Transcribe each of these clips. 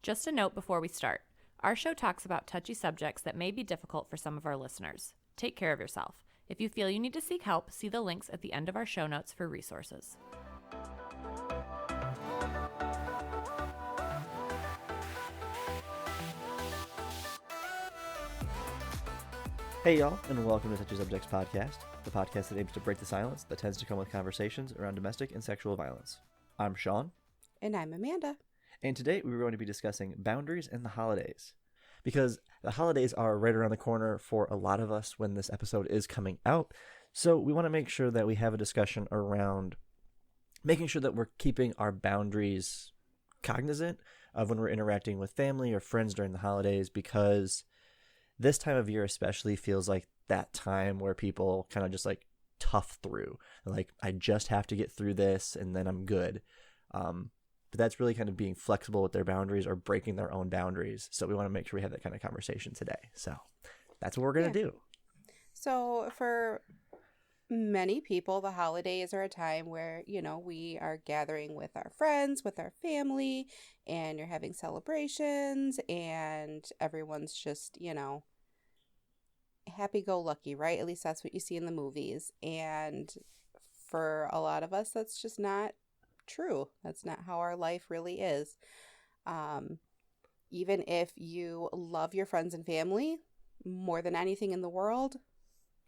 Just a note before we start. Our show talks about touchy subjects that may be difficult for some of our listeners. Take care of yourself. If you feel you need to seek help, see the links at the end of our show notes for resources. Hey y'all, and welcome to Touchy Subjects Podcast, the podcast that aims to break the silence that tends to come with conversations around domestic and sexual violence. I'm Sean. And I'm Amanda. And today we were going to be discussing boundaries and the holidays. Because the holidays are right around the corner for a lot of us when this episode is coming out. So we want to make sure that we have a discussion around making sure that we're keeping our boundaries cognizant of when we're interacting with family or friends during the holidays, because this time of year especially feels like that time where people kind of just like tough through. Like, I just have to get through this and then I'm good. But that's really kind of being flexible with their boundaries or breaking their own boundaries. So we want to make sure we have that kind of conversation today. So that's what we're going to do. So for many people, the holidays are a time where, we are gathering with our friends, with our family, and you're having celebrations and everyone's just, happy-go-lucky, right? At least that's what you see in the movies. And for a lot of us, that's just not true. That's not how our life really is. Even if you love your friends and family more than anything in the world,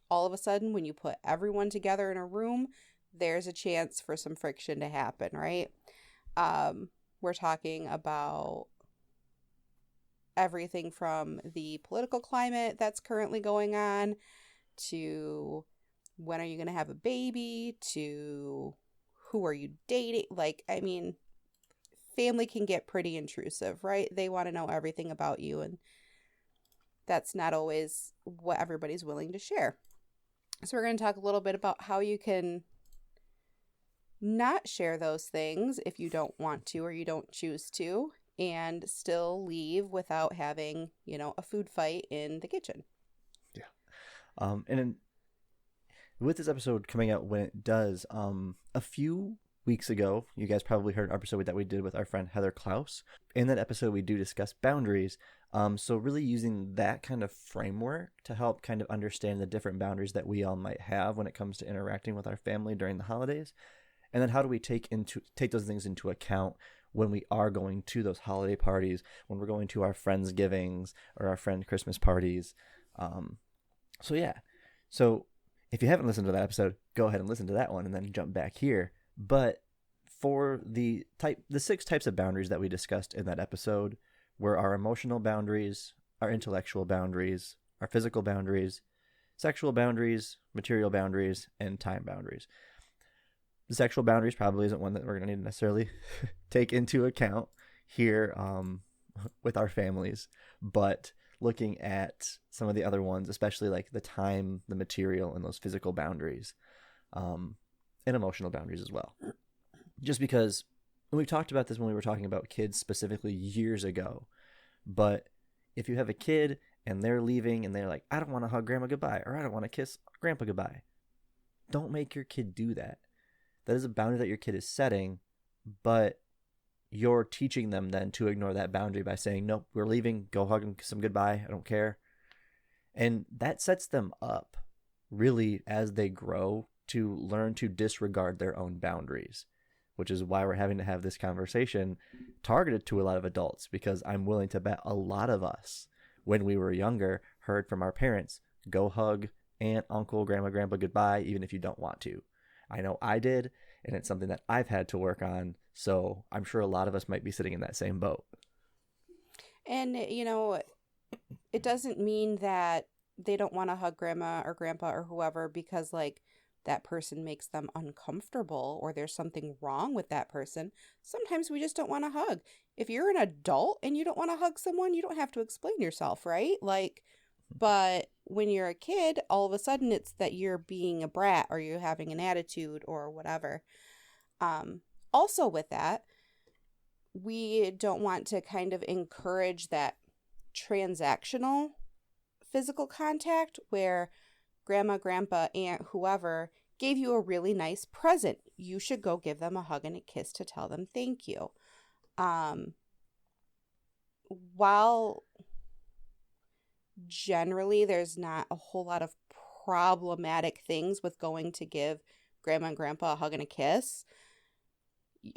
all of a sudden when you put everyone together in a room, there's a chance for some friction to happen, right? We're talking about everything from the political climate that's currently going on to when are you going to have a baby to who are you dating? Family can get pretty intrusive, right? They want to know everything about you, and that's not always what everybody's willing to share. So we're going to talk a little bit about how you can not share those things if you don't want to or you don't choose to, and still leave without having, a food fight in the kitchen. Yeah. With this episode coming out when it does, a few weeks ago, you guys probably heard an episode that we did with our friend Heather Klaus. In that episode, we do discuss boundaries. So really using that kind of framework to help kind of understand the different boundaries that we all might have when it comes to interacting with our family during the holidays. And then how do we take those things into account when we are going to those holiday parties, when we're going to our friends' givings or our friend Christmas parties. So if you haven't listened to that episode, go ahead and listen to that one and then jump back here. But for the 6 types of boundaries that we discussed in that episode were our emotional boundaries, our intellectual boundaries, our physical boundaries, sexual boundaries, material boundaries, and time boundaries. The sexual boundaries probably isn't one that we're going to need to necessarily take into account here with our families, but looking at some of the other ones, especially like the time, the material, and those physical boundaries, and emotional boundaries as well. Just because we talked about this when we were talking about kids specifically years ago, but if you have a kid and they're leaving and they're like, I don't want to hug grandma goodbye, or I don't want to kiss grandpa goodbye, don't make your kid do that. That is a boundary that your kid is setting, but you're teaching them then to ignore that boundary by saying, nope, we're leaving, go hug and kiss them goodbye, I don't care. And that sets them up really as they grow to learn to disregard their own boundaries, which is why we're having to have this conversation targeted to a lot of adults, because I'm willing to bet a lot of us, when we were younger, heard from our parents, go hug aunt, uncle, grandma, grandpa goodbye, even if you don't want to. I know I did, and it's something that I've had to work on, so I'm sure a lot of us might be sitting in that same boat. And, it doesn't mean that they don't want to hug grandma or grandpa or whoever because, that person makes them uncomfortable or there's something wrong with that person. Sometimes we just don't want to hug. If you're an adult and you don't want to hug someone, you don't have to explain yourself, right? But when you're a kid, all of a sudden it's that you're being a brat or you're having an attitude or whatever. Also with that, we don't want to kind of encourage that transactional physical contact where grandma, grandpa, aunt, whoever gave you a really nice present. You should go give them a hug and a kiss to tell them thank you. while generally there's not a whole lot of problematic things with going to give grandma and grandpa a hug and a kiss,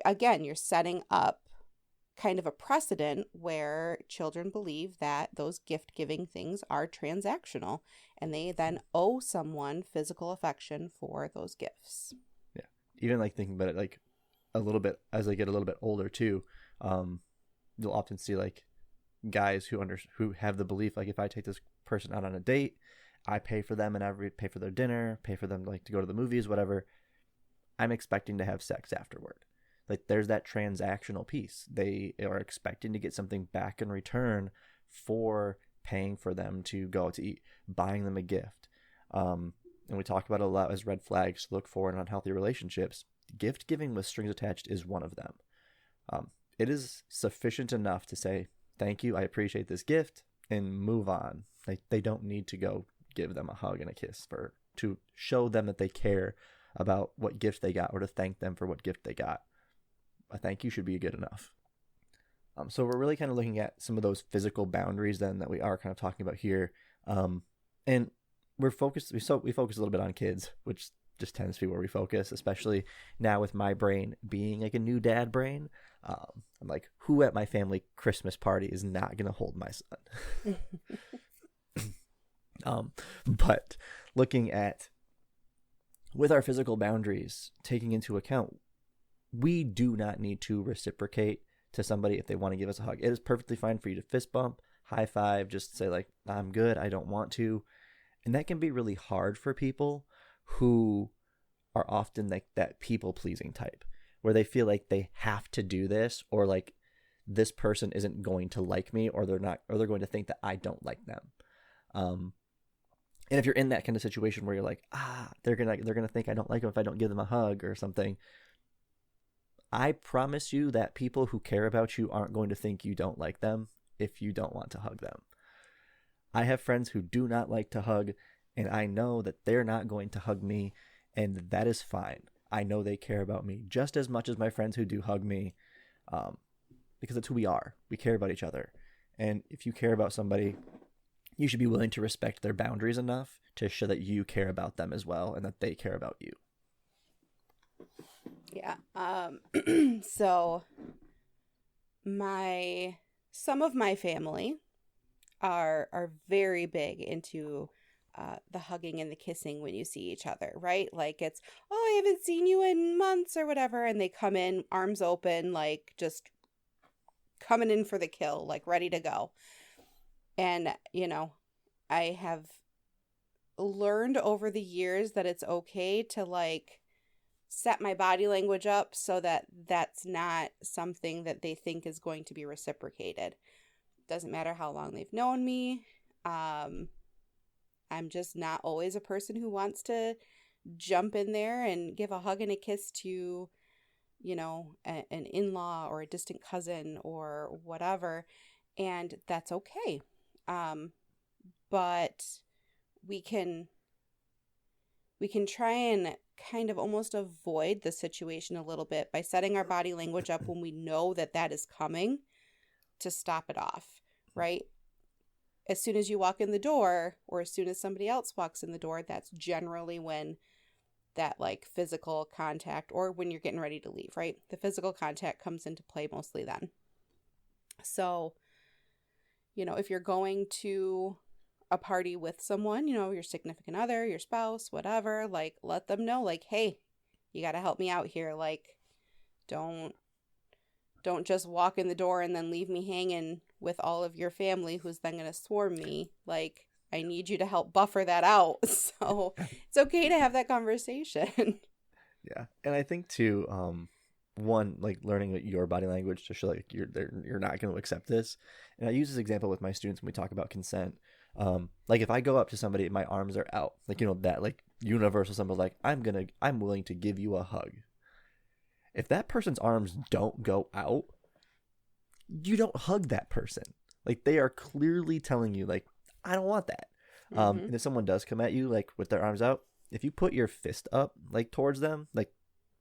again, you're setting up kind of a precedent where children believe that those gift giving things are transactional and they then owe someone physical affection for those gifts. Yeah. Even like thinking about it like a little bit as they get a little bit older too, you'll often see like guys who have the belief like if I take this person out on a date, I pay for them and I pay for their dinner, pay for them like to go to the movies, whatever. I'm expecting to have sex afterward. Like there's that transactional piece. They are expecting to get something back in return for paying for them to go out to eat, buying them a gift. And we talk about it a lot as red flags to look for in unhealthy relationships. Gift giving with strings attached is one of them. It is sufficient enough to say, thank you, I appreciate this gift, and move on. Like they don't need to go give them a hug and a kiss to show them that they care about what gift they got or to thank them for what gift they got. A thank you should be good enough. So we're really kind of looking at some of those physical boundaries then that we are kind of talking about here. And we focus a little bit on kids, which just tends to be where we focus, especially now with my brain being like a new dad brain. I'm like, who at my family Christmas party is not going to hold my son? But looking at with our physical boundaries, taking into account, we do not need to reciprocate to somebody if they want to give us a hug. It is perfectly fine for you to fist bump, high five, just say like, I'm good, I don't want to. And that can be really hard for people who are often like that people pleasing type, where they feel like they have to do this, or like this person isn't going to like me, or they're going to think that I don't like them. And if you're in that kind of situation where you're like, they're gonna think I don't like them if I don't give them a hug or something, I promise you that people who care about you aren't going to think you don't like them if you don't want to hug them. I have friends who do not like to hug, and I know that they're not going to hug me, and that is fine. I know they care about me just as much as my friends who do hug me, because that's who we are. We care about each other. And if you care about somebody, you should be willing to respect their boundaries enough to show that you care about them as well and that they care about you. Yeah. So some of my family are very big into the hugging and the kissing when you see each other, right? Like it's, I haven't seen you in months or whatever, and they come in arms open, like just coming in for the kill, like ready to go. And I have learned over the years that it's okay to like set my body language up so that that's not something that they think is going to be reciprocated. Doesn't matter how long they've known me. I'm just not always a person who wants to jump in there and give a hug and a kiss to, an in-law or a distant cousin or whatever. And that's okay. But we can try and kind of almost avoid the situation a little bit by setting our body language up when we know that that is coming to stop it off, right? As soon as you walk in the door or as soon as somebody else walks in the door, that's generally when that like physical contact, or when you're getting ready to leave, right? The physical contact comes into play mostly then. So, if you're going to a party with someone, your significant other, your spouse, whatever, like let them know like, hey, you got to help me out here. Like, don't just walk in the door and then leave me hanging with all of your family who's then going to swarm me. Like, I need you to help buffer that out. So it's okay to have that conversation. Yeah. And I think too, one, like learning your body language to show like you're not going to accept this. And I use this example with my students when we talk about consent. Like if I go up to somebody, my arms are out, like, that like universal symbol, like I'm willing to give you a hug. If that person's arms don't go out, you don't hug that person. Like they are clearly telling you like, I don't want that. And if someone does come at you like with their arms out, if you put your fist up like towards them, like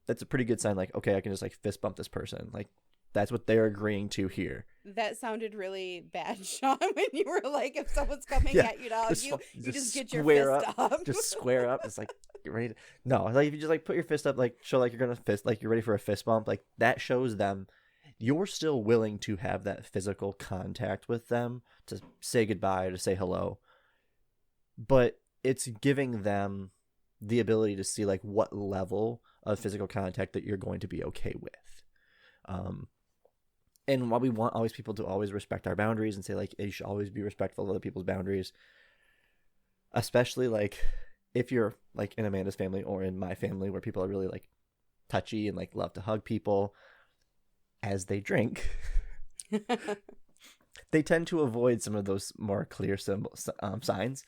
that's a pretty good sign. Like, okay, I can just like fist bump this person. Like That's what they're agreeing to here. That sounded really bad, Sean, when you were like, if someone's coming Yeah, at you to hug you, you just get your square fist up. Just square up. It's like, get ready to... No, like if you just like put your fist up, like show like you're gonna fist, like you're ready for a fist bump, like that shows them you're still willing to have that physical contact with them, to say goodbye, to say hello. But it's giving them the ability to see like what level of physical contact that you're going to be okay with. And while we want always people to always respect our boundaries and say like you should always be respectful of other people's boundaries, especially like if you're like in Amanda's family or in my family where people are really like touchy and like love to hug people as they drink, they tend to avoid some of those more clear signs.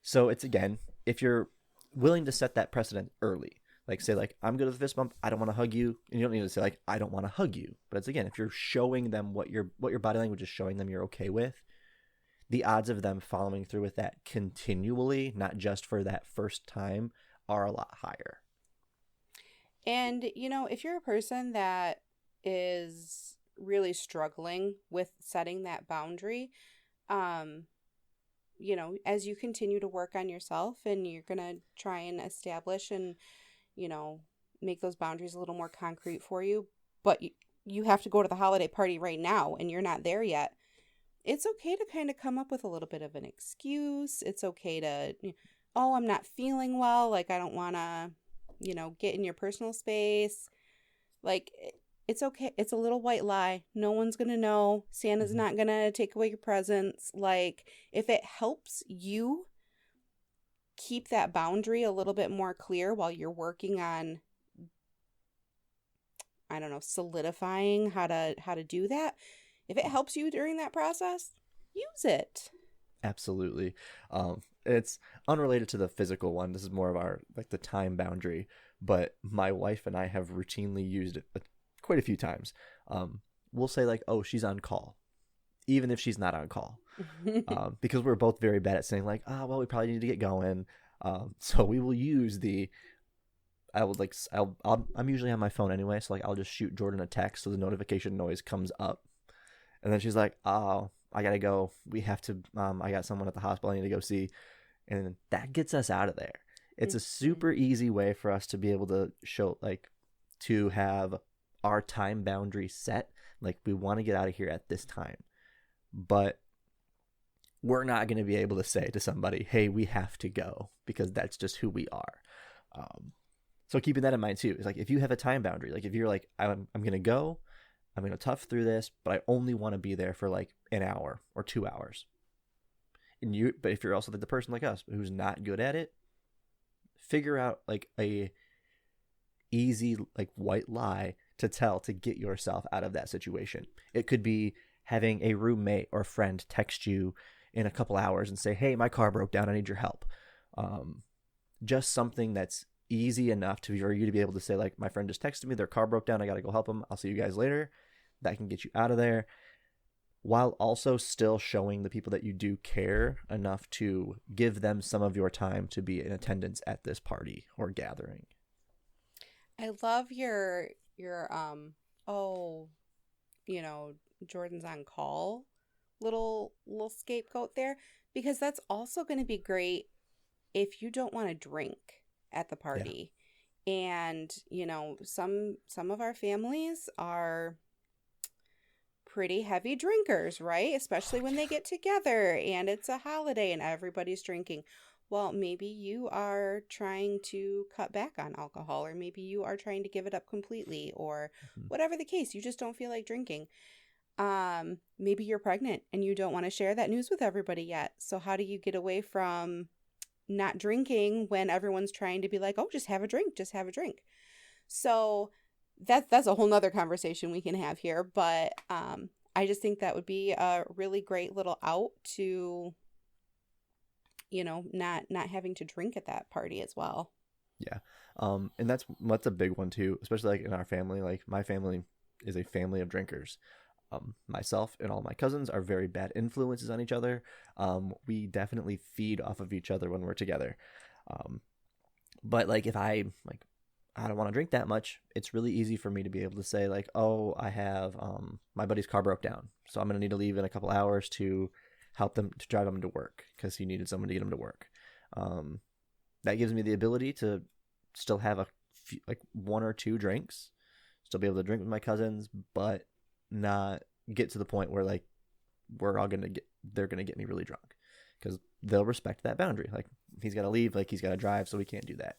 So it's, again, if you're willing to set that precedent early, like say like, I'm good with the fist bump, I don't want to hug you. And you don't need to say like, I don't want to hug you. But it's, again, if you're showing them what your body language is showing them you're okay with, the odds of them following through with that continually, not just for that first time, are a lot higher. And, you know, if you're a person that is really struggling with setting that boundary, you know, as you continue to work on yourself and you're going to try and establish and, you know, make those boundaries a little more concrete for you, but you have to go to the holiday party right now and you're not there yet. It's okay to kind of come up with a little bit of an excuse. It's okay to, oh, I'm not feeling well. Like, I don't want to, you know, get in your personal space. Like, it's okay. It's a little white lie. No one's going to know. Santa's not going to take away your presents. Like, if it helps you keep that boundary a little bit more clear while you're working on, I don't know, solidifying how to do that. If it helps you during that process, use it. Absolutely. It's unrelated to the physical one. This is more of our, like, the time boundary. But my wife and I have routinely used it quite a few times. We'll say, like, oh, she's on call, even if she's not on call. Because we're both very bad at saying, like, oh, well, we probably need to get going. So we will use I'm usually on my phone anyway. So, like, I'll just shoot Jordan a text so the notification noise comes up. And then she's like, oh, I gotta go. We have to, I got someone at the hospital I need to go see. And that gets us out of there. It's a super easy way for us to be able to show, like, to have our time boundary set. Like, we want to get out of here at this time. But we're not going to be able to say to somebody, hey, we have to go, because that's just who we are. So keeping that in mind too, is like, if you have a time boundary, like if you're like, I'm going to go, I'm going to tough through this, but I only want to be there for like an hour or 2 hours. But if you're also the person like us who's not good at it, figure out like a easy, like, white lie to tell to get yourself out of that situation. It could be having a roommate or friend text you in a couple hours and say, hey, my car broke down, I need your help. Just something that's easy enough for you to be able to say, like, my friend just texted me, their car broke down, I gotta go help them, I'll see you guys later. That can get you out of there, while also still showing the people that you do care enough to give them some of your time to be in attendance at this party or gathering. I love your Jordan's on call little scapegoat there, because that's also going to be great if you don't want to drink at the party. Yeah. And, you know, some of our families are pretty heavy drinkers, right? Especially when they get together and it's a holiday and everybody's drinking. Well, maybe you are trying to cut back on alcohol, or maybe you are trying to give it up completely, or whatever the case, you just don't feel like drinking. Maybe you're pregnant and you don't want to share that news with everybody yet. So how do you get away from not drinking when everyone's trying to be like, oh, just have a drink, just have a drink. So that's a whole nother conversation we can have here. But I just think that would be a really great little out to, you know, not having to drink at that party as well. Yeah. And that's a big one too, especially like in our family. Like, my family is a family of drinkers. Myself and all my cousins are very bad influences on each other. We definitely feed off of each other when we're together. But like, if I like I don't want to drink that much, it's really easy for me to be able to say like, oh, I have my buddy's car broke down, so I'm going to need to leave in a couple hours to help them to drive him to work because he needed someone to get him to work. That gives me the ability to still have a few, like 1 or 2 drinks, still be able to drink with my cousins, but not get to the point where like they're gonna get me really drunk, because they'll respect that boundary. Like he's got to leave, like he's got to drive, so we can't do that.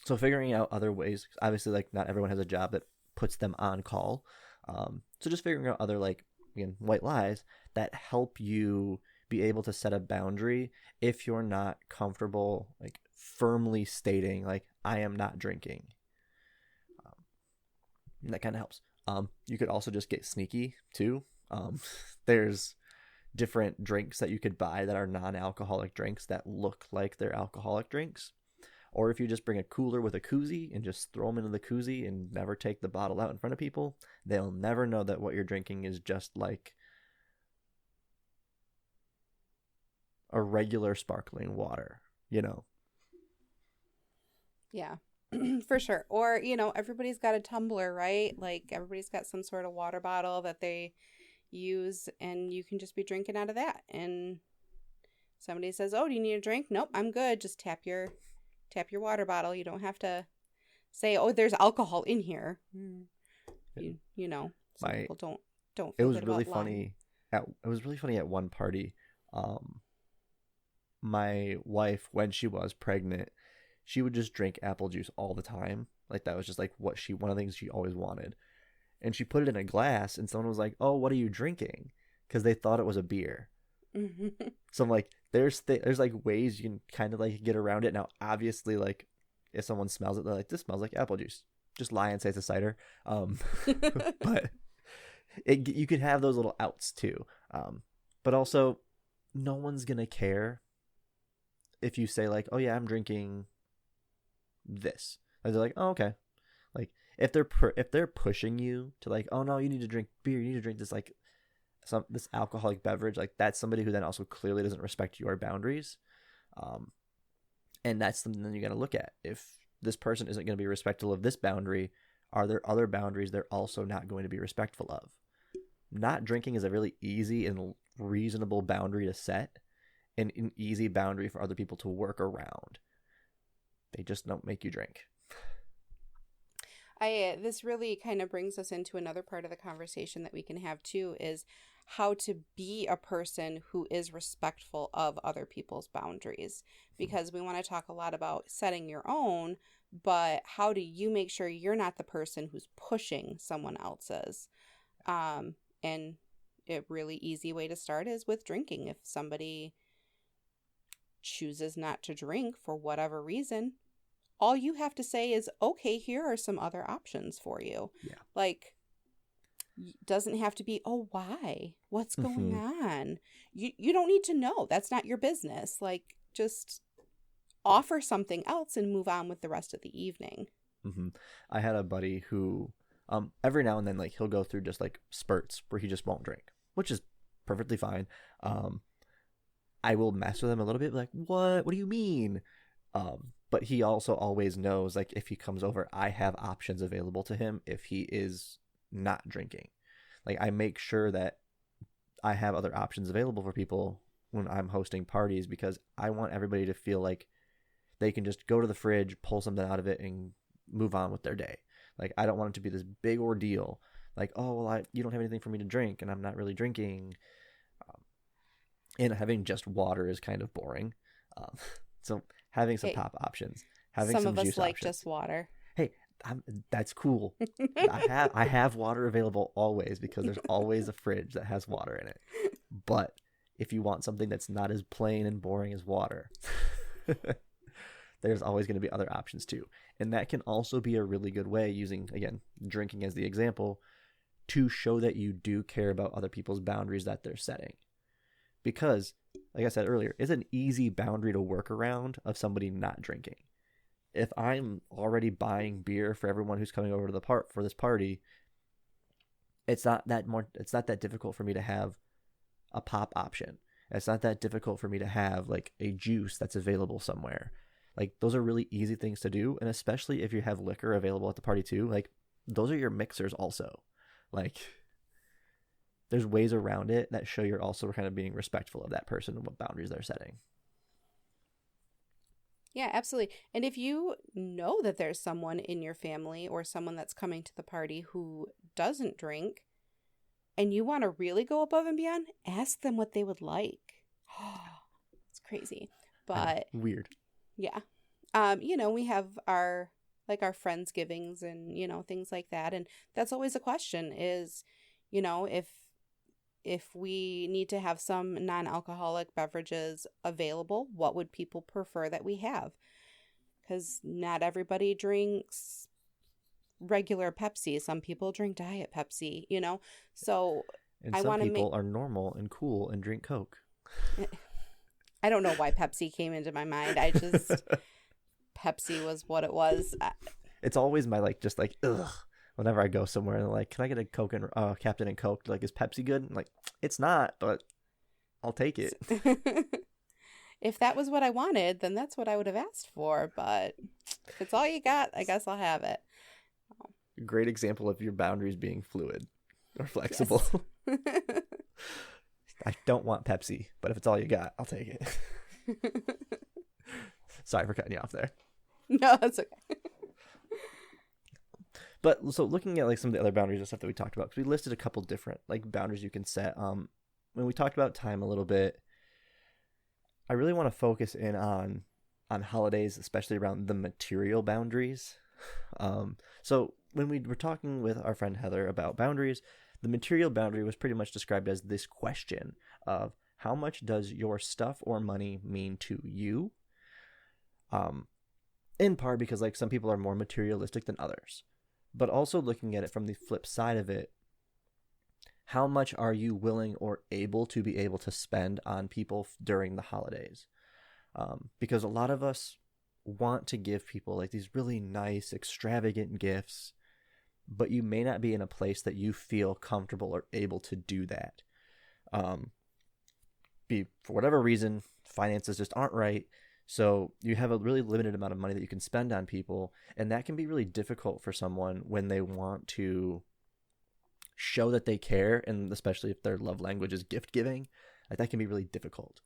So figuring out other ways, obviously, like not everyone has a job that puts them on call. So just figuring out other, like, again, white lies that help you be able to set a boundary if you're not comfortable, like firmly stating, like, I am not drinking. That kind of helps. You could also just get sneaky too. There's different drinks that you could buy that are non-alcoholic drinks that look like they're alcoholic drinks. Or if you just bring a cooler with a koozie and just throw them into the koozie and never take the bottle out in front of people, they'll never know that what you're drinking is just like a regular sparkling water, you know? Yeah, for sure. Or, everybody's got a tumbler, right? Like everybody's got some sort of water bottle that they use, and you can just be drinking out of that. And somebody says, oh, do you need a drink? Nope, I'm good. Just tap your water bottle. You don't have to say, oh, there's alcohol in here. Some people don't it feel was good really about funny it was really funny at one party. My wife, when she was pregnant, she would just drink apple juice all the time. Like that was just like one of the things she always wanted. And she put it in a glass, and someone was like, oh, what are you drinking? Because they thought it was a beer. So I'm like, there's like ways you can kind of like get around it. Now, obviously, like if someone smells it, they're like, this smells like apple juice. Just lie and say it's a cider. But you could have those little outs too. But also, no one's gonna care if you say like, oh yeah, I'm drinking this. And they're like, oh, okay. Like if they're pushing you to like, oh no, you need to drink beer, you need to drink this like this alcoholic beverage, like that's somebody who then also clearly doesn't respect your boundaries. And that's something that you got to look at. If this person isn't going to be respectful of this boundary, are there other boundaries they're also not going to be respectful of? Not drinking is a really easy and reasonable boundary to set, and an easy boundary for other people to work around. They just don't make you drink. This really kind of brings us into another part of the conversation that we can have too, is how to be a person who is respectful of other people's boundaries. Because we want to talk a lot about setting your own, but how do you make sure you're not the person who's pushing someone else's? And a really easy way to start is with drinking. If somebody chooses not to drink for whatever reason, all you have to say is, okay, here are some other options for you. Yeah. Like, doesn't have to be, oh, why? What's going on? You don't need to know. That's not your business. Like, just offer something else and move on with the rest of the evening. I had a buddy who every now and then, like, he'll go through just like spurts where he just won't drink, which is perfectly fine. I will mess with him a little bit, like, what do you mean? But he also always knows, like, if he comes over, I have options available to him if he is not drinking. Like, I make sure that I have other options available for people when I'm hosting parties, because I want everybody to feel like they can just go to the fridge, pull something out of it, and move on with their day. Like, I don't want it to be this big ordeal. Like, oh, well, you don't have anything for me to drink, and I'm not really drinking. And having just water is kind of boring. So having some pop options, having some of us juice like options. just water. Hey, that's cool. I have water available always, because there's always a fridge that has water in it. But if you want something that's not as plain and boring as water, there's always going to be other options too. And that can also be a really good way, using, again, drinking as the example, to show that you do care about other people's boundaries that they're setting. Because, like I said earlier, it's an easy boundary to work around of somebody not drinking. If I'm already buying beer for everyone who's coming over to for this party, it's not that difficult for me to have a pop option. It's not that difficult for me to have like a juice that's available somewhere. Like, those are really easy things to do. And especially if you have liquor available at the party too, like, those are your mixers also. Like, there's ways around it that show you're also kind of being respectful of that person and what boundaries they're setting. Yeah, absolutely. And if you know that there's someone in your family or someone that's coming to the party who doesn't drink and you want to really go above and beyond, ask them what they would like. It's crazy. But weird. Yeah. We have our Friendsgivings and, things like that. And that's always a question is, if we need to have some non-alcoholic beverages available, what would people prefer that we have? Because not everybody drinks regular Pepsi. Some people drink Diet Pepsi, So And I some want to people are normal and cool and drink Coke. I don't know why Pepsi came into my mind. Pepsi was what it was. It's always my ugh. Whenever I go somewhere and they're like, can I get a Coke and Captain and Coke? Like, is Pepsi good? I'm like, it's not, but I'll take it. If that was what I wanted, then that's what I would have asked for. But if it's all you got, I guess I'll have it. Great example of your boundaries being fluid or flexible. Yes. I don't want Pepsi, but if it's all you got, I'll take it. Sorry for cutting you off there. No, that's okay. But so looking at some of the other boundaries and stuff that we talked about, because we listed a couple different boundaries you can set. When we talked about time a little bit, I really want to focus in on holidays, especially around the material boundaries. So when we were talking with our friend Heather about boundaries, the material boundary was pretty much described as this question of how much does your stuff or money mean to you? In part because some people are more materialistic than others. But also looking at it from the flip side of it, how much are you willing or able to spend on people during the holidays? Because a lot of us want to give people these really nice, extravagant gifts, but you may not be in a place that you feel comfortable or able to do that. For whatever reason, finances just aren't right. So you have a really limited amount of money that you can spend on people, and that can be really difficult for someone when they want to show that they care, and especially if their love language is gift giving, that can be really difficult.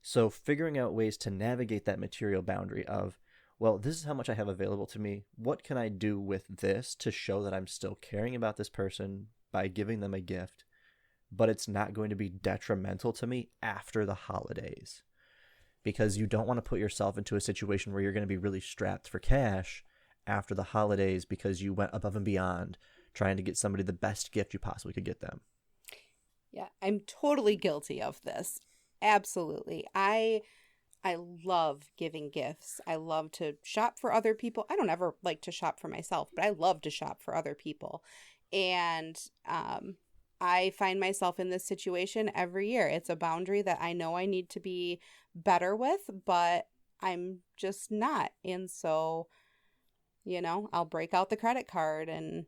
So figuring out ways to navigate that material boundary of, well, this is how much I have available to me. What can I do with this to show that I'm still caring about this person by giving them a gift, but it's not going to be detrimental to me after the holidays? Because you don't want to put yourself into a situation where you're going to be really strapped for cash after the holidays because you went above and beyond trying to get somebody the best gift you possibly could get them. Yeah, I'm totally guilty of this. Absolutely. I love giving gifts. I love to shop for other people. I don't ever like to shop for myself, but I love to shop for other people. And I find myself in this situation every year. It's a boundary that I know I need to be better with, but I'm just not. And so, I'll break out the credit card and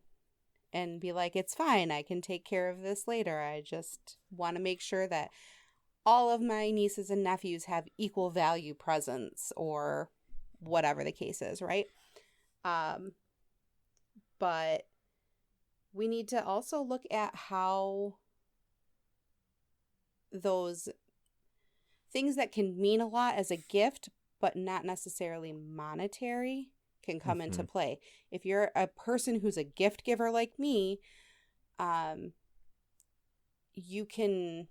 be like, it's fine. I can take care of this later. I just want to make sure that all of my nieces and nephews have equal value presents or whatever the case is, right? But we need to also look at how those things that can mean a lot as a gift, but not necessarily monetary, can come into play. If you're a person who's a gift giver like me, you can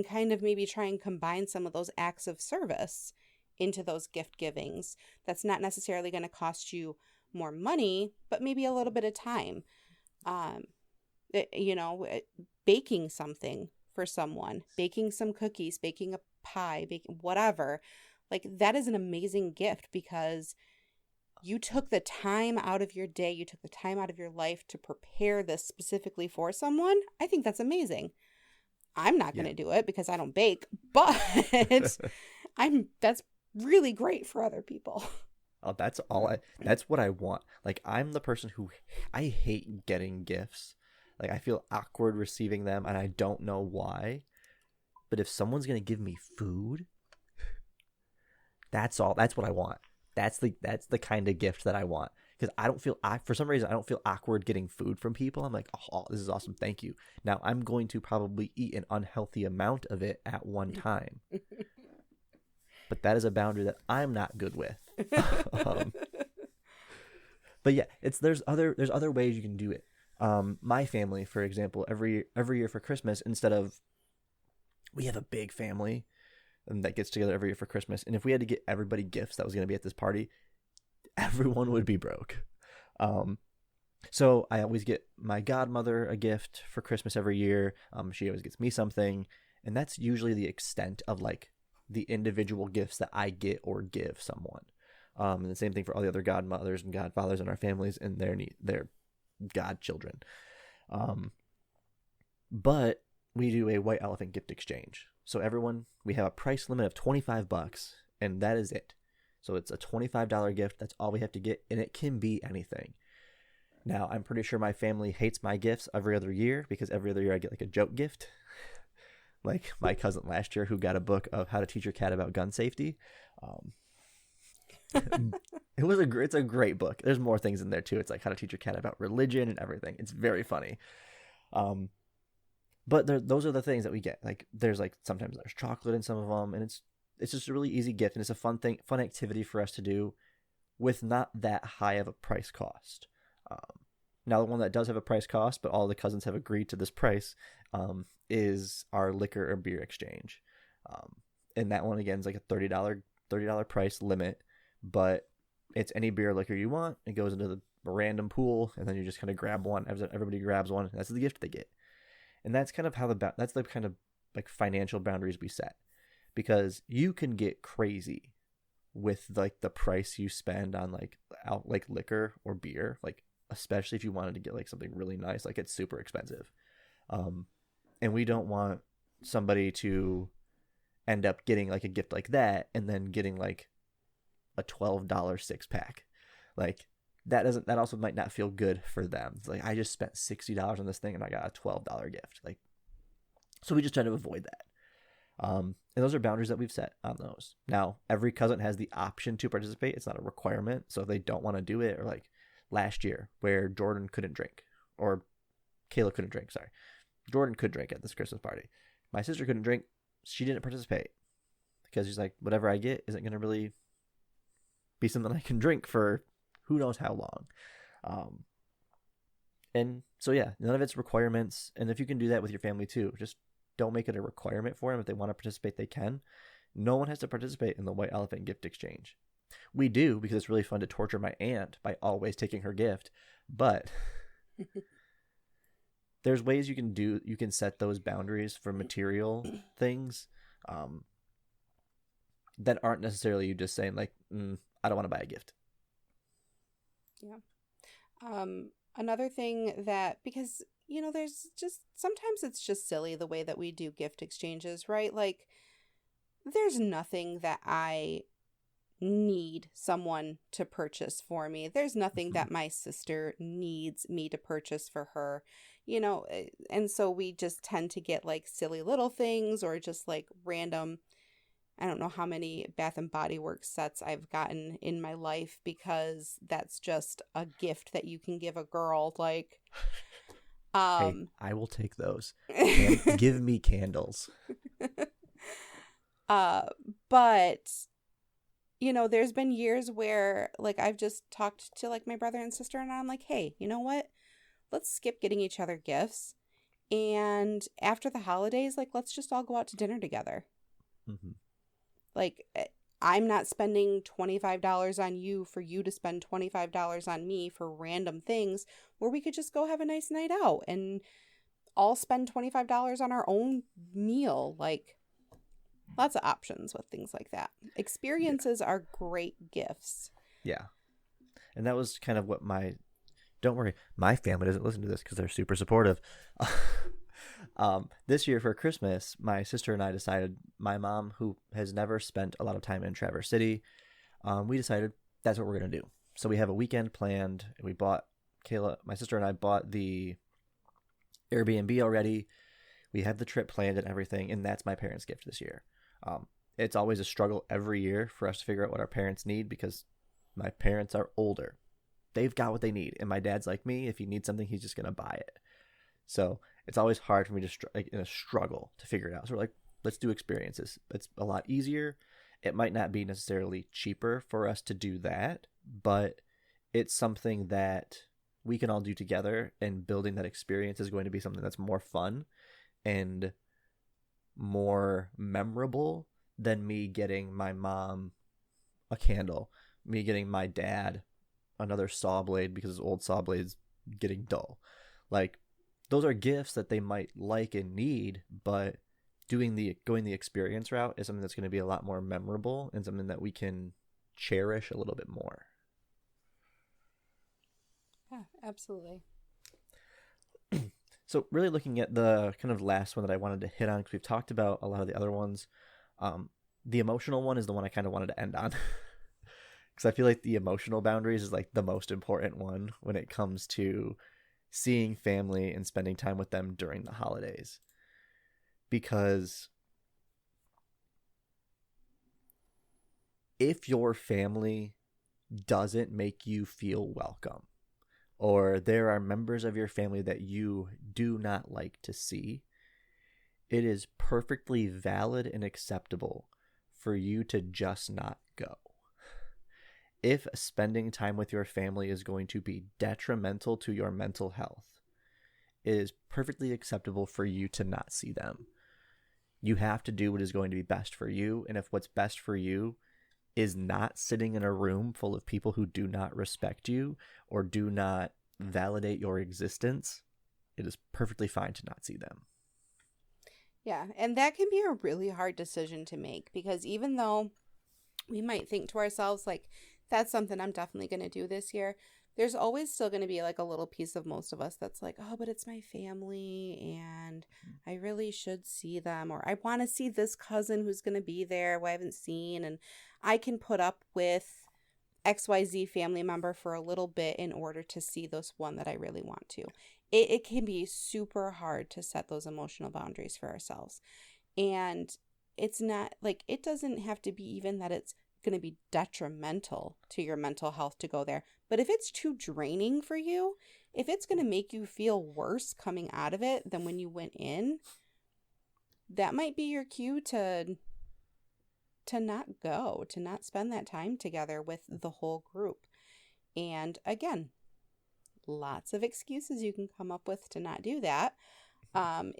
kind of maybe try and combine some of those acts of service into those gift givings. That's not necessarily going to cost you more money, but maybe a little bit of time. Baking something for someone, baking some cookies, baking a pie, baking whatever, that is an amazing gift because you took the time out of your day, you took the time out of your life to prepare this specifically for someone. I think that's amazing. I'm not going to do it because I don't bake, but that's really great for other people. Oh, that's what I want. I'm the person who, I hate getting gifts. I feel awkward receiving them and I don't know why. But if someone's going to give me food, that's what I want. that's the kind of gift that I want, because for some reason I don't feel awkward getting food from people. I'm like, oh, this is awesome, thank you. Now I'm going to probably eat an unhealthy amount of it at one time, but that is a boundary that I'm not good with. But yeah, there's other ways you can do it. My family, for example, every year for Christmas, we have a big family that gets together every year for Christmas, and if we had to get everybody gifts that was going to be at this party, everyone would be broke. So I always get my godmother a gift for Christmas every year. She always gets me something, and that's usually the extent of like the individual gifts that I get or give someone. And the same thing for all the other godmothers and godfathers in our families and their godchildren. But we do a white elephant gift exchange. So we have a price limit of $25, and that is it. So it's a $25 gift. That's all we have to get, and it can be anything. Now, I'm pretty sure my family hates my gifts every other year, because every other year I get like a joke gift. Like my cousin last year, who got a book of how to teach your cat about gun safety. It's a great book. There's more things in there too. It's like how to teach your cat about religion and everything. It's very funny. But those are the things that we get. Like sometimes there's chocolate in some of them, and it's just a really easy gift, and it's a fun activity for us to do with not that high of a price cost. Now, the one that does have a price cost, but all the cousins have agreed to this price, is our liquor or beer exchange. And that one again is like a $30 price limit, but it's any beer or liquor you want. It goes into the random pool, and then you just kind of grab one. Everybody grabs one. And that's the gift they get. And that's kind of that's the kind of like financial boundaries we set, because you can get crazy with like the price you spend on like liquor or beer, like especially if you wanted to get like something really nice, like it's super expensive. And we don't want somebody to end up getting like a gift like that and then getting like a $12 six-pack. Like that also might not feel good for them. It's like, I just spent $60 on this thing and I got a $12 gift. Like, so we just try to avoid that. And those are boundaries that we've set on those. Now, every cousin has the option to participate. It's not a requirement. So if they don't want to do it, or like last year where Jordan couldn't drink, or Kayla couldn't drink, sorry. Jordan could drink at this Christmas party. My sister couldn't drink. She didn't participate because she's like, whatever I get isn't going to really be something I can drink for who knows how long. And so, yeah, none of it's requirements. And if you can do that with your family too, just don't make it a requirement for them. If they want to participate, they can. No one has to participate in the white elephant gift exchange. We do, because it's really fun to torture my aunt by always taking her gift. But there's ways you can set those boundaries for material things that aren't necessarily you just saying like, I don't want to buy a gift. Yeah. Another thing that, because, there's just, sometimes it's just silly the way that we do gift exchanges, right? Like, there's nothing that I need someone to purchase for me. There's nothing that my sister needs me to purchase for her, and so we just tend to get like silly little things, or just like random. I don't know how many Bath and Body Works sets I've gotten in my life, because that's just a gift that you can give a girl. Like, hey, I will take those. Give me candles. But there's been years where like I've just talked to like my brother and sister, and I'm like, hey, you know what? Let's skip getting each other gifts, and after the holidays, like, let's just all go out to dinner together. Mm-hmm. Like, I'm not spending $25 on you for you to spend $25 on me for random things, where we could just go have a nice night out and all spend $25 on our own meal. Like, lots of options with things like that. Experiences are great gifts. Yeah. And that was kind of what don't worry, my family doesn't listen to this because they're super supportive. This year for Christmas, my sister and I decided, my mom, who has never spent a lot of time in Traverse City, we decided that's what we're going to do. So we have a weekend planned. My sister and I bought the Airbnb already. We have the trip planned and everything, and that's my parents' gift this year. It's always a struggle every year for us to figure out what our parents need, because My parents are older. They've got what they need. And my dad's like me. If he needs something, he's just going to buy it. So it's always hard for me to in a struggle to figure it out. So we're like, let's do experiences. It's a lot easier. It might not be necessarily cheaper for us to do that, but it's something that we can all do together, and building that experience is going to be something that's more fun and more memorable than me getting my mom a candle, me getting my dad another saw blade because his old saw blade's getting dull. Like, those are gifts that they might like and need, but going the experience route is something that's going to be a lot more memorable and something that we can cherish a little bit more. Yeah, absolutely. So really looking at the kind of last one that I wanted to hit on, because we've talked about a lot of the other ones. The emotional one is the one I kind of wanted to end on. Because I feel like the emotional boundaries is like the most important one when it comes to seeing family and spending time with them during the holidays. Because if your family doesn't make you feel welcome, or there are members of your family that you do not like to see, it is perfectly valid and acceptable for you to just not go. If spending time with your family is going to be detrimental to your mental health, it is perfectly acceptable for you to not see them. You have to do what is going to be best for you, and if what's best for you is not sitting in a room full of people who do not respect you or do not validate your existence, it is perfectly fine to not see them. Yeah, and that can be a really hard decision to make, because even though we might think to ourselves, like, that's something I'm definitely going to do this year, there's always still going to be like a little piece of most of us that's like, oh, but it's my family and I really should see them, or I want to see this cousin who's going to be there who I haven't seen, and I can put up with XYZ family member for a little bit in order to see this one that I really want to. It can be super hard to set those emotional boundaries for ourselves. And it's not like, it doesn't have to be even that it's going to be detrimental to your mental health to go there. But if it's too draining for you, if it's going to make you feel worse coming out of it than when you went in, that might be your cue to not go, to not spend that time together with the whole group. And again, lots of excuses you can come up with to not do that.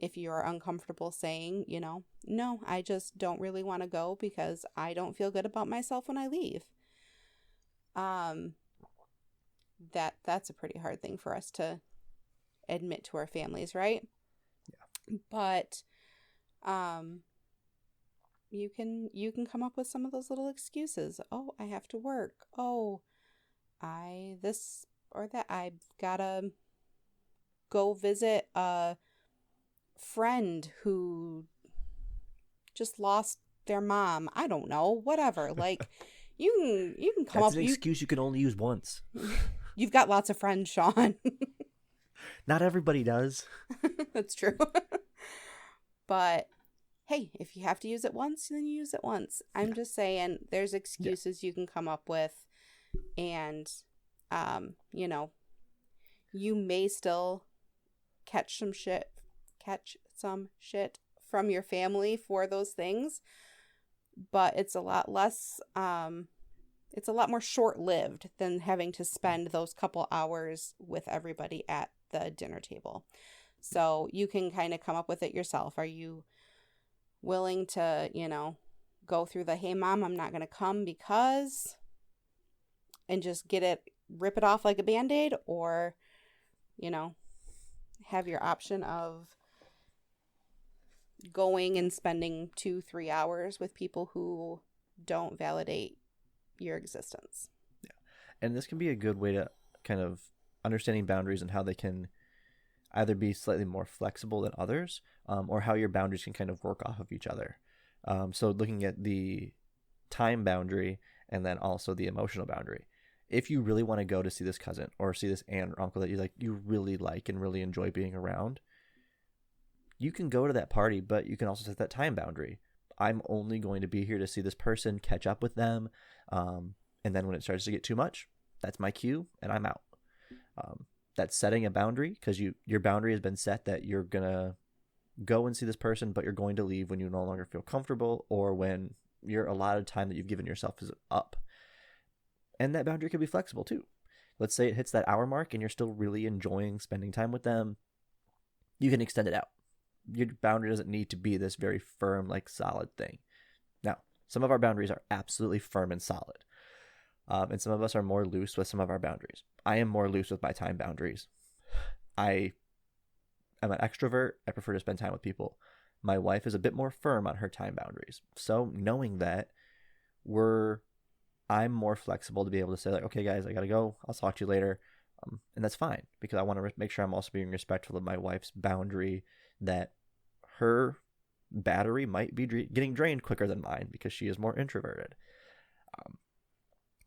If you're uncomfortable saying, no, I just don't really want to go because I don't feel good about myself when I leave. That's a pretty hard thing for us to admit to our families, right? Yeah. But you can come up with some of those little excuses. Oh, I have to work. Oh, this or that. I gotta go visit a friend who just lost their mom. I don't know. Whatever. Like, you can come That's up. An excuse you can only use once. You've got lots of friends, Sean. Not everybody does. That's true. But hey, if you have to use it once, then you use it once. I'm just saying, there's excuses you can come up with, and you may still catch some shit from your family for those things, but it's a lot less it's a lot more short-lived than having to spend those couple hours with everybody at the dinner table. So you can kind of come up with it yourself. Are you willing to, go through the, hey mom, I'm not going to come because, and just rip it off like a Band-Aid, or, have your option of going and spending 2-3 hours with people who don't validate your existence. Yeah. And this can be a good way to kind of understanding boundaries and how they can either be slightly more flexible than others, or how your boundaries can kind of work off of each other. So looking at the time boundary and then also the emotional boundary. If you really want to go to see this cousin or see this aunt or uncle that you really like and really enjoy being around, you can go to that party, but you can also set that time boundary. I'm only going to be here to see this person, catch up with them, And then when it starts to get too much, that's my cue and I'm out. That's setting a boundary, because your boundary has been set that you're going to go and see this person, but you're going to leave when you no longer feel comfortable or when your allotted time that you've given yourself is up. And that boundary can be flexible too. Let's say it hits that hour mark and you're still really enjoying spending time with them. You can extend it out. Your boundary doesn't need to be this very firm, like solid thing. Now, some of our boundaries are absolutely firm and solid. And some of us are more loose with some of our boundaries. I am more loose with my time boundaries. I am an extrovert. I prefer to spend time with people. My wife is a bit more firm on her time boundaries. So knowing that, I'm more flexible to be able to say, like, okay, guys, I got to go. I'll talk to you later. And that's fine, because I want to make sure I'm also being respectful of my wife's boundary that her battery might be getting drained quicker than mine because she is more introverted.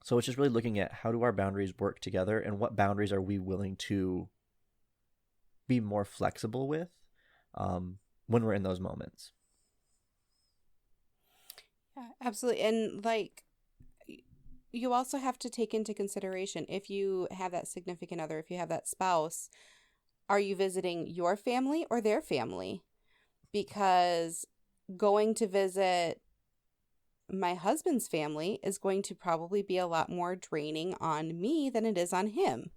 So it's just really looking at how do our boundaries work together and what boundaries are we willing to be more flexible with when we're in those moments. Yeah, absolutely. And like, you also have to take into consideration, if you have that significant other, if you have that spouse, are you visiting your family or their family? Because going to visit my husband's family is going to probably be a lot more draining on me than it is on him.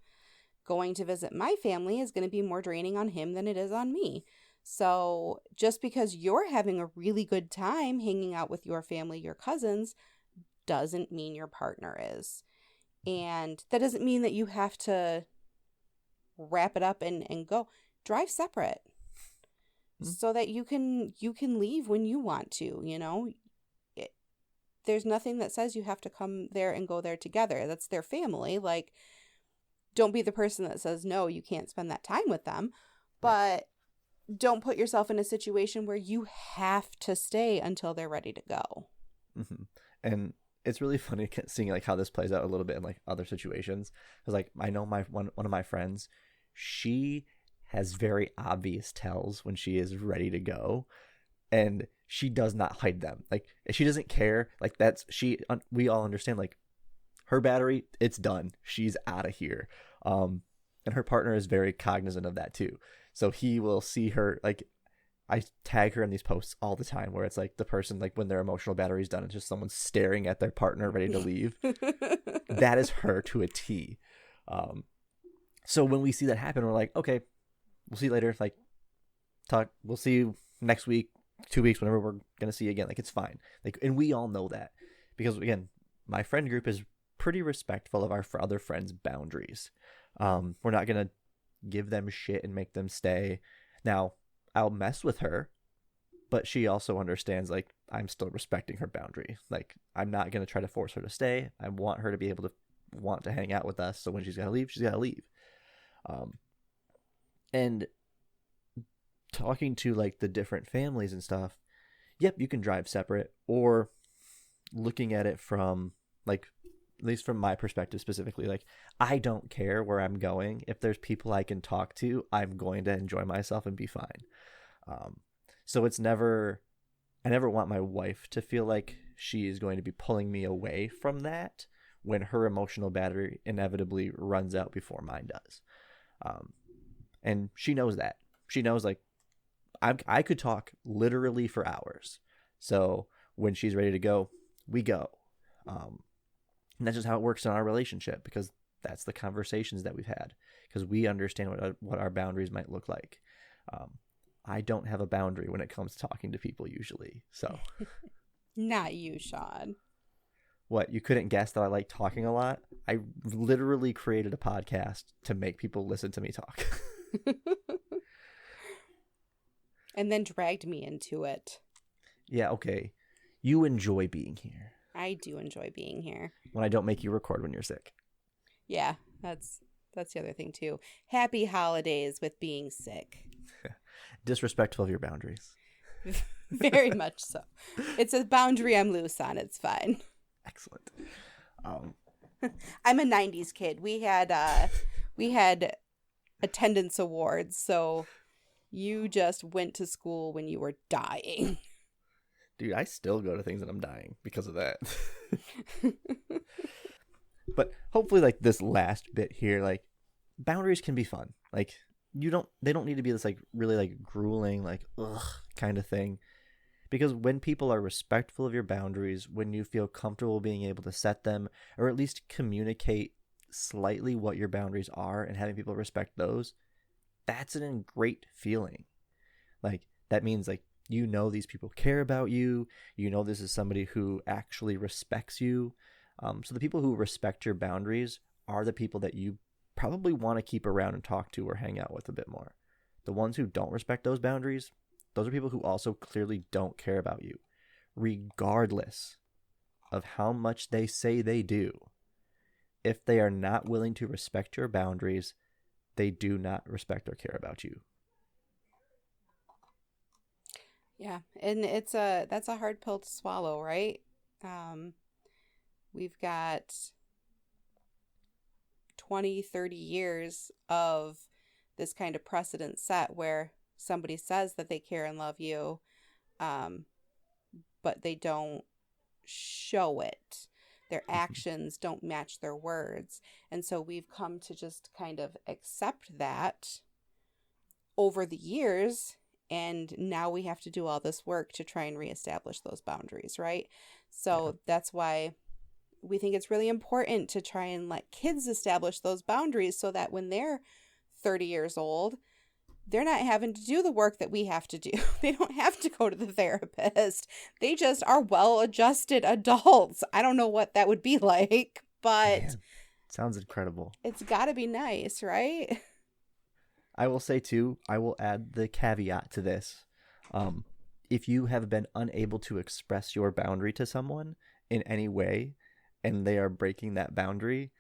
Going to visit my family is going to be more draining on him than it is on me. So just because you're having a really good time hanging out with your family, your cousins, doesn't mean your partner is. And that doesn't mean that you have to wrap it up and go. Drive separate so that you can leave when you want to, you know. There's nothing that says you have to come there and go there together. That's their family. Like, don't be the person that says, no, you can't spend that time with them. But don't put yourself in a situation where you have to stay until they're ready to go. Mm-hmm. And it's really funny seeing like how this plays out a little bit in like other situations. Because like I know one of my friends, she has very obvious tells when she is ready to go. And she does not hide them. Like, she doesn't care. Like, we all understand, like, her battery, it's done. She's out of here. And her partner is very cognizant of that too. So he will see her, like, I tag her in these posts all the time where it's like the person, like, when their emotional battery is done, it's just someone staring at their partner ready to leave. That is her to a T. So when we see that happen, we're like, okay, we'll see you later. Like, we'll see you next week, 2 weeks, whenever we're going to see you again. Like, it's fine. Like, and we all know that because, again, my friend group is pretty respectful of our other friends' boundaries. We're not going to give them shit and make them stay. Now, I'll mess with her, but she also understands, like, I'm still respecting her boundary. Like, I'm not going to try to force her to stay. I want her to be able to want to hang out with us. So when she's got to leave, she's got to leave. And talking to like the different families and stuff, yep, you can drive separate, or looking at it from like, at least from my perspective specifically, like, I don't care where I'm going. If there's people I can talk to, I'm going to enjoy myself and be fine. So I never want my wife to feel like she is going to be pulling me away from that when her emotional battery inevitably runs out before mine does. And she knows that. She knows, like, I could talk literally for hours. So when she's ready to go, we go. And that's just how it works in our relationship, because that's the conversations that we've had, because we understand what our boundaries might look like. I don't have a boundary when it comes to talking to people usually. So Not you, Sean. What, you couldn't guess that I like talking a lot? I literally created a podcast to make people listen to me talk. And then dragged me into it. Yeah, okay. You enjoy being here. I do enjoy being here. When I don't make you record when you're sick. Yeah, that's the other thing too. Happy holidays with being sick. Disrespectful of your boundaries. Very much so. It's a boundary I'm loose on. It's fine. Excellent. I'm a 90s kid. We had attendance awards, so you just went to school when you were dying. Dude, I still go to things and I'm dying because of that. But hopefully, like, this last bit here, like, boundaries can be fun. Like, they don't need to be this, like, really, like, grueling, like, ugh kind of thing. Because when people are respectful of your boundaries, when you feel comfortable being able to set them, or at least communicate slightly what your boundaries are and having people respect those, that's a great feeling. Like, that means, like, you know these people care about you. You know this is somebody who actually respects you. So the people who respect your boundaries are the people that you probably want to keep around and talk to or hang out with a bit more. The ones who don't respect those boundaries, those are people who also clearly don't care about you, regardless of how much they say they do. If they are not willing to respect your boundaries, they do not respect or care about you. Yeah, and that's a hard pill to swallow, right? We've got 20, 30 years of this kind of precedent set where somebody says that they care and love you, but they don't show it. Their actions don't match their words. And so we've come to just kind of accept that over the years. And now we have to do all this work to try and reestablish those boundaries, right? So that's why we think it's really important to try and let kids establish those boundaries so that when they're 30 years old, they're not having to do the work that we have to do. They don't have to go to the therapist. They just are well-adjusted adults. I don't know what that would be like, but Man, sounds incredible. It's got to be nice, right? I will say, too, I will add the caveat to this. If you have been unable to express your boundary to someone in any way, and they are breaking that boundary,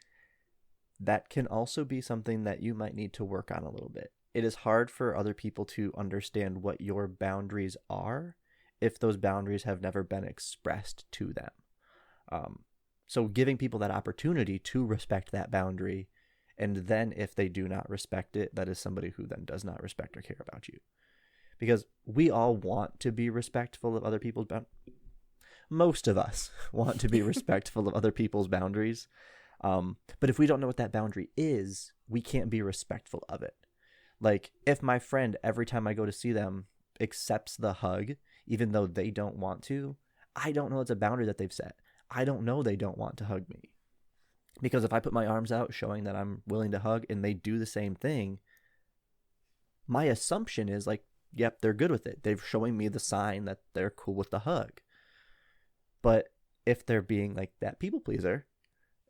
that can also be something that you might need to work on a little bit. It is hard for other people to understand what your boundaries are if those boundaries have never been expressed to them. So giving people that opportunity to respect that boundary, and then if they do not respect it, that is somebody who then does not respect or care about you. Because we all want to be respectful of other people's boundaries. Most of us want to be respectful of other people's boundaries. But if we don't know what that boundary is, we can't be respectful of it. Like, if my friend, every time I go to see them, accepts the hug, even though they don't want to, I don't know it's a boundary that they've set. I don't know they don't want to hug me. Because if I put my arms out showing that I'm willing to hug and they do the same thing, my assumption is like, yep, they're good with it. They're showing me the sign that they're cool with the hug. But if they're being like that people pleaser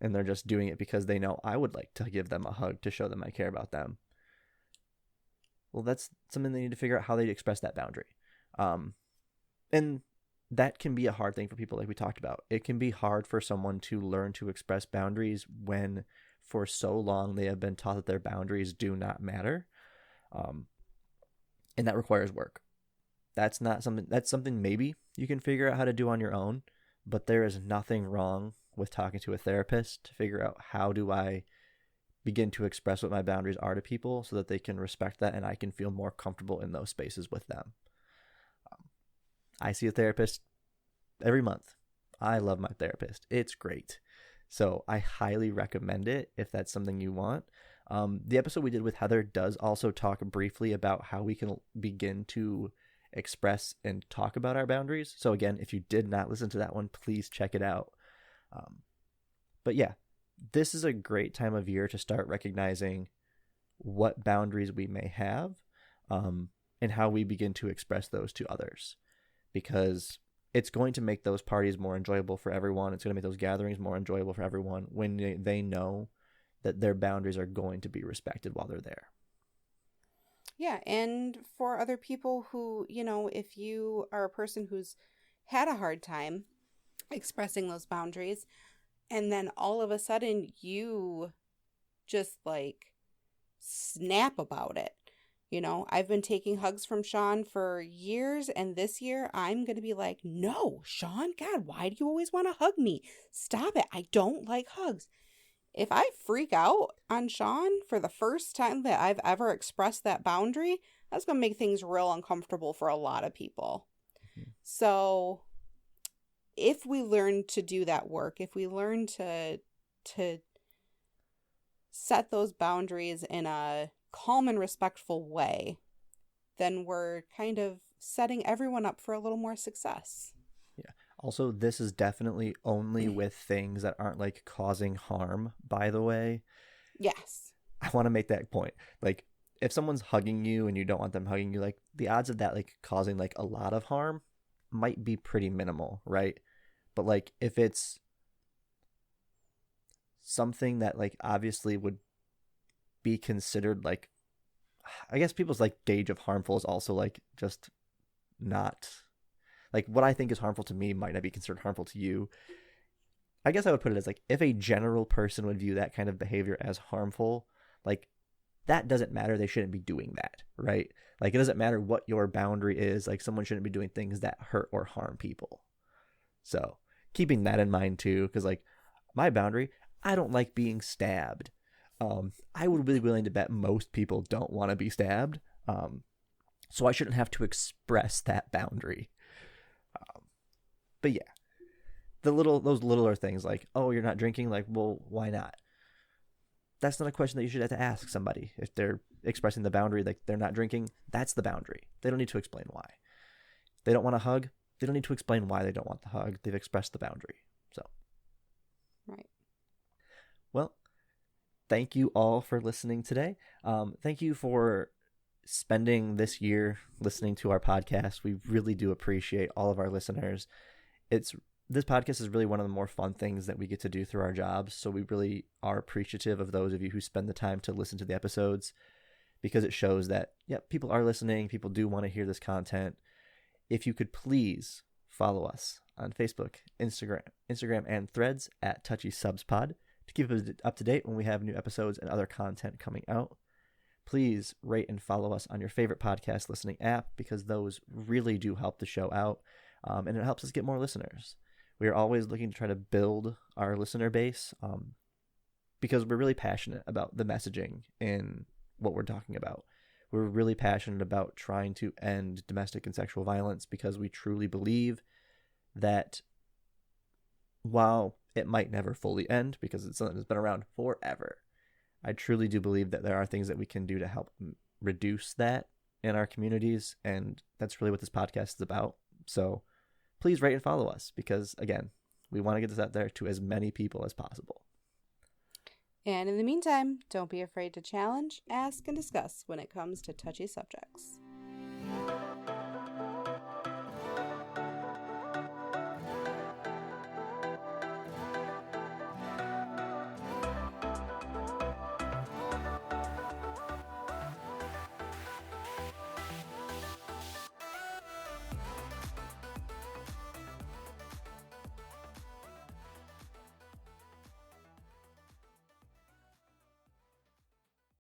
and they're just doing it because they know I would like to give them a hug to show them I care about them, well, that's something they need to figure out how they express that boundary. And that can be a hard thing for people, like we talked about. It can be hard for someone to learn to express boundaries when for so long they have been taught that their boundaries do not matter. And that requires work. That's something maybe you can figure out how to do on your own, but there is nothing wrong with talking to a therapist to figure out how do I begin to express what my boundaries are to people so that they can respect that and I can feel more comfortable in those spaces with them. I see a therapist every month. I love my therapist. It's great. So I highly recommend it if that's something you want. The episode we did with Heather does also talk briefly about how we can begin to express and talk about our boundaries. So again, if you did not listen to that one, please check it out. But yeah, this is a great time of year to start recognizing what boundaries we may have, and how we begin to express those to others, because it's going to make those parties more enjoyable for everyone. It's going to make those gatherings more enjoyable for everyone when they know that their boundaries are going to be respected while they're there. Yeah, and for other people who, if you are a person who's had a hard time expressing those boundaries, and then all of a sudden you just like snap about it. I've been taking hugs from Sean for years, and this year I'm going to be like, no, Sean, God, why do you always want to hug me? Stop it. I don't like hugs. If I freak out on Sean for the first time that I've ever expressed that boundary, that's going to make things real uncomfortable for a lot of people. Mm-hmm. So if we learn to do that work, if we learn to to set those boundaries in a calm and respectful way, then we're kind of setting everyone up for a little more success. Yeah. Also, this is definitely only with things that aren't like causing harm, by the way. Yes. I want to make that point. Like, if someone's hugging you and you don't want them hugging you, like the odds of that like causing like a lot of harm might be pretty minimal, right? But like if it's something that like obviously would be considered like, I guess people's like gauge of harmful is also like just not like what I think is harmful to me might not be considered harmful to you. I guess I would put it as like if a general person would view that kind of behavior as harmful, like that doesn't matter. They shouldn't be doing that, right? Like it doesn't matter what your boundary is. Like someone shouldn't be doing things that hurt or harm people. So keeping that in mind too, because like my boundary, I don't like being stabbed. I would be willing to bet most people don't want to be stabbed. So I shouldn't have to express that boundary. But yeah, those littler things like, oh, you're not drinking. Like, well, why not? That's not a question that you should have to ask somebody. If they're expressing the boundary, like they're not drinking, that's the boundary. They don't need to explain why. They don't want a hug. They don't need to explain why they don't want the hug. They've expressed the boundary. So, right. Well, thank you all for listening today. Thank you for spending this year listening to our podcast. We really do appreciate all of our listeners. This podcast is really one of the more fun things that we get to do through our jobs. So we really are appreciative of those of you who spend the time to listen to the episodes, because it shows that, people are listening. People do want to hear this content. If you could please follow us on Facebook, Instagram, and Threads at Touchy Subs Pod to keep us up to date when we have new episodes and other content coming out. Please rate and follow us on your favorite podcast listening app, because those really do help the show out, and it helps us get more listeners. We are always looking to try to build our listener base, because we're really passionate about the messaging in what we're talking about. We're really passionate about trying to end domestic and sexual violence, because we truly believe that while it might never fully end, because it's something that's been around forever, I truly do believe that there are things that we can do to help reduce that in our communities, and that's really what this podcast is about. So please rate and follow us, because, again, we want to get this out there to as many people as possible. And in the meantime, don't be afraid to challenge, ask, and discuss when it comes to touchy subjects.